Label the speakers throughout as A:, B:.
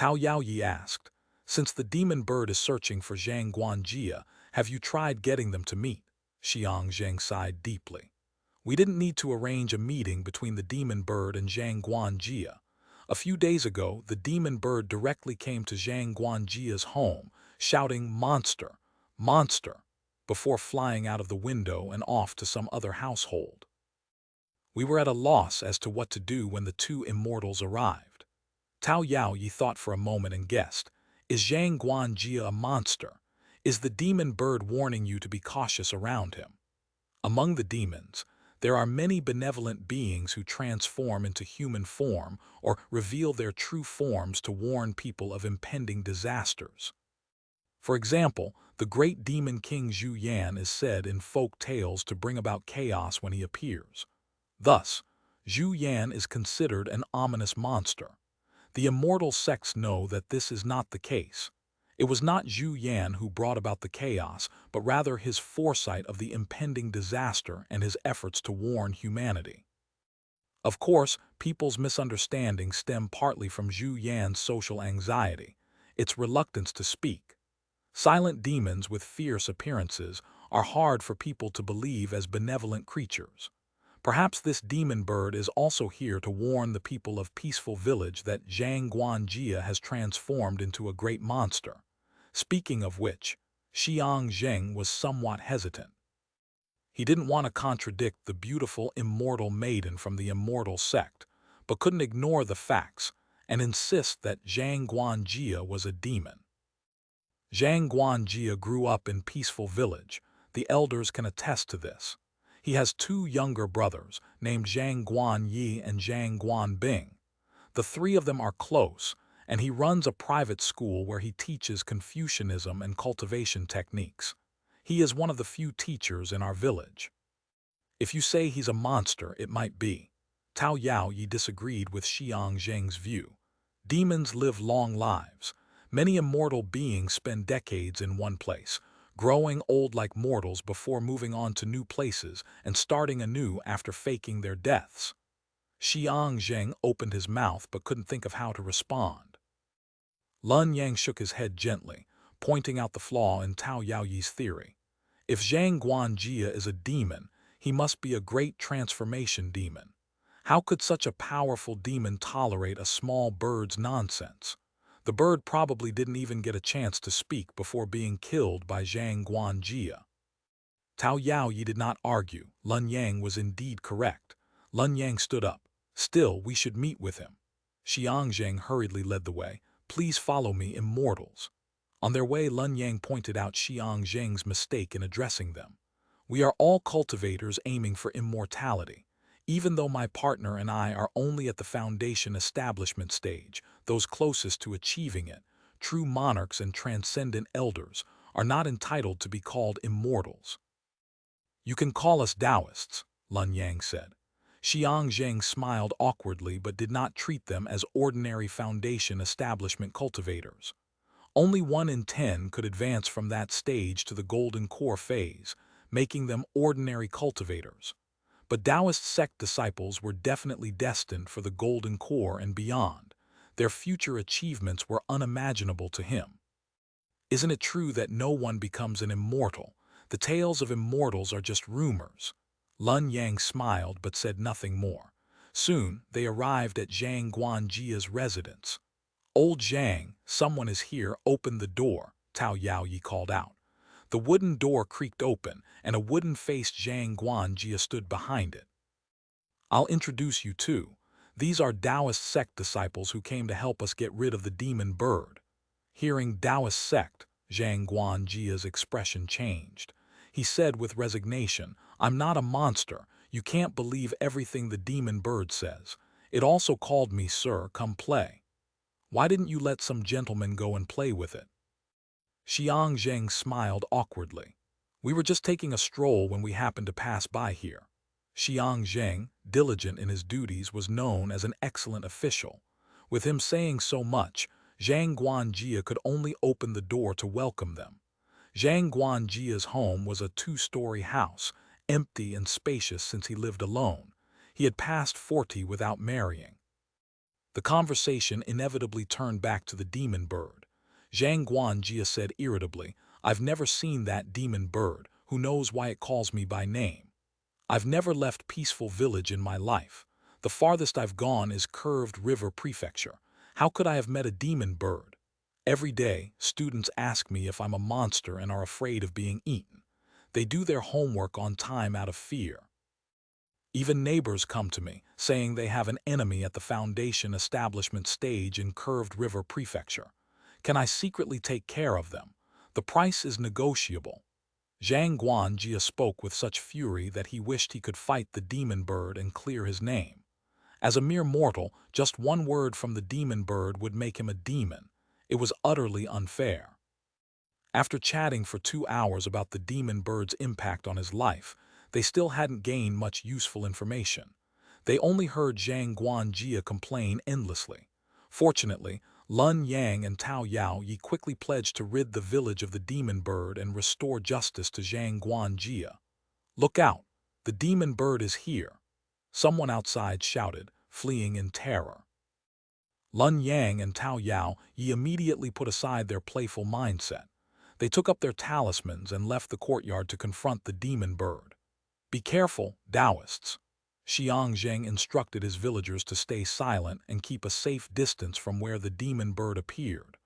A: Tao Yaoyi asked. Since the demon bird is searching for Zhang Guanjia, have you tried getting them to meet? Xiang Zheng sighed deeply. We didn't need to arrange a meeting between the demon bird and Zhang Guanjia. A few days ago, the demon bird directly came to Zhang Guanjia's home, shouting, "Monster! Monster!" before flying out of the window and off to some other household. We were at a loss as to what to do when the two immortals arrived. Tao Yaoyi thought for a moment and guessed, is Zhang Guanjia a monster? Is the demon bird warning you to be cautious around him? Among the demons, there are many benevolent beings who transform into human form or reveal their true forms to warn people of impending disasters. For example, the great demon king Zhu Yan is said in folk tales to bring about chaos when he appears. Thus, Zhu Yan is considered an ominous monster. The immortal sects know that this is not the case. It was not Zhu Yan who brought about the chaos, but rather his foresight of the impending disaster and his efforts to warn humanity. Of course, people's misunderstandings stem partly from Zhu Yan's social anxiety, its reluctance to speak. Silent demons with fierce appearances are hard for people to believe as benevolent creatures. Perhaps this demon bird is also here to warn the people of Peaceful Village that Zhang Guanjia has transformed into a great monster. Speaking of which, Xiang Zheng was somewhat hesitant. He didn't want to contradict the beautiful immortal maiden from the immortal sect, but couldn't ignore the facts and insist that Zhang Guanjia was a demon. Zhang Guanjia grew up in Peaceful Village. The elders can attest to this. He has two younger brothers, named Zhang Guanyi and Zhang Guanbing. The three of them are close, and he runs a private school where he teaches Confucianism and cultivation techniques. He is one of the few teachers in our village. If you say he's a monster, it might be. Tao Yaoyi disagreed with Xiang Zheng's view. Demons live long lives. Many immortal beings spend decades in one place, growing old like mortals before moving on to new places and starting anew after faking their deaths. Xiang Zheng opened his mouth but couldn't think of how to respond. Lun Yang shook his head gently, pointing out the flaw in Tao Yaoyi's theory. If Zhang Guanjia is a demon, he must be a great transformation demon. How could such a powerful demon tolerate a small bird's nonsense? The bird probably didn't even get a chance to speak before being killed by Zhang Guanjia. Tao Yaoyi did not argue. Lun Yang was indeed correct. Lun Yang stood up. Still, we should meet with him. Xiang Zheng hurriedly led the way. Please follow me, immortals. On their way, Lun Yang pointed out Xiang Zheng's mistake in addressing them. We are all cultivators aiming for immortality. Even though my partner and I are only at the foundation establishment stage, those closest to achieving it, true monarchs and transcendent elders, are not entitled to be called immortals. You can call us Taoists, Lun Yang said. Xiang Zheng smiled awkwardly but did not treat them as ordinary foundation establishment cultivators. Only 1 in 10 could advance from that stage to the golden core phase, making them ordinary cultivators. But Taoist sect disciples were definitely destined for the golden core and beyond. Their future achievements were unimaginable to him. Isn't it true that no one becomes an immortal? The tales of immortals are just rumors. Lun Yang smiled but said nothing more. Soon, they arrived at Zhang Guanjia's residence. Old Zhang, someone is here, open the door, Tao Yaoyi called out. The wooden door creaked open, and a wooden-faced Zhang Guanjia stood behind it. I'll introduce you too. These are Taoist sect disciples who came to help us get rid of the demon bird. Hearing Taoist sect, Zhang Guanjia's expression changed. He said with resignation, I'm not a monster. You can't believe everything the demon bird says. It also called me, sir, come play. Why didn't you let some gentleman go and play with it? Xiang Zheng smiled awkwardly. We were just taking a stroll when we happened to pass by here. Xiang Zheng, diligent in his duties, was known as an excellent official. With him saying so much, Zhang Guanjia could only open the door to welcome them. Zhang Guanjia's home was a 2-story house, empty and spacious since he lived alone. He had passed 40 without marrying. The conversation inevitably turned back to the demon bird. Zhang Guanjia said irritably, "I've never seen that demon bird. Who knows why it calls me by name? I've never left Peaceful Village in my life. The farthest I've gone is Curved River Prefecture. How could I have met a demon bird? Every day, students ask me if I'm a monster and are afraid of being eaten. They do their homework on time out of fear. Even neighbors come to me, saying they have an enemy at the Foundation establishment stage in Curved River Prefecture. Can I secretly take care of them? The price is negotiable." Zhang Guanjia spoke with such fury that he wished he could fight the demon bird and clear his name. As a mere mortal, just one word from the demon bird would make him a demon. It was utterly unfair. After chatting for 2 hours about the demon bird's impact on his life, they still hadn't gained much useful information. They only heard Zhang Guanjia complain endlessly. Fortunately, Lun Yang and Tao Yao Yi quickly pledged to rid the village of the demon bird and restore justice to Zhang Guanjia. "Look out! The demon bird is here!" someone outside shouted, fleeing in terror. Lun Yang and Tao Yao Yi immediately put aside their playful mindset. They took up their talismans and left the courtyard to confront the demon bird. "Be careful, Taoists." Xiang Zheng instructed his villagers to stay silent and keep a safe distance from where the demon bird appeared.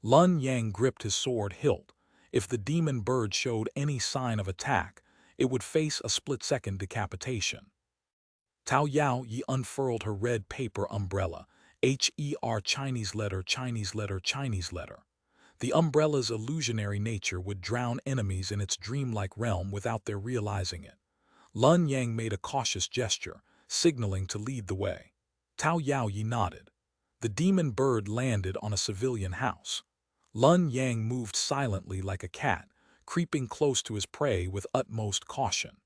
A: Lun Yang gripped his sword hilt. If the demon bird showed any sign of attack, it would face a split-second decapitation. Tao Yao Yi unfurled her red paper umbrella, HER Chinese letter, Chinese letter, Chinese letter. The umbrella's illusionary nature would drown enemies in its dreamlike realm without their realizing it. Lun Yang made a cautious gesture, signaling to lead the way. Tao Yao Yi nodded. The demon bird landed on a civilian house. Lun Yang moved silently like a cat, creeping close to his prey with utmost caution.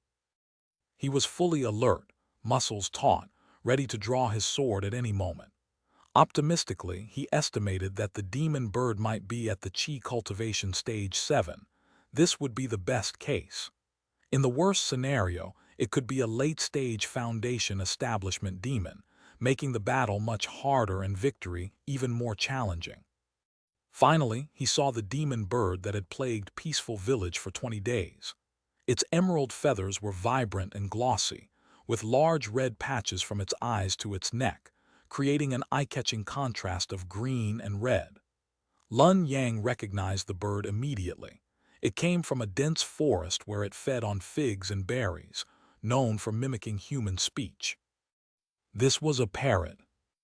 A: He was fully alert, muscles taut, ready to draw his sword at any moment. Optimistically, he estimated that the demon bird might be at the Qi cultivation stage 7. This would be the best case. In the worst scenario, it could be a late-stage Foundation establishment demon, making the battle much harder and victory even more challenging. Finally, he saw the demon bird that had plagued Peaceful Village for 20 days. Its emerald feathers were vibrant and glossy, with large red patches from its eyes to its neck, creating an eye-catching contrast of green and red. Lun Yang recognized the bird immediately. It came from a dense forest where it fed on figs and berries, known for mimicking human speech. This was a parrot.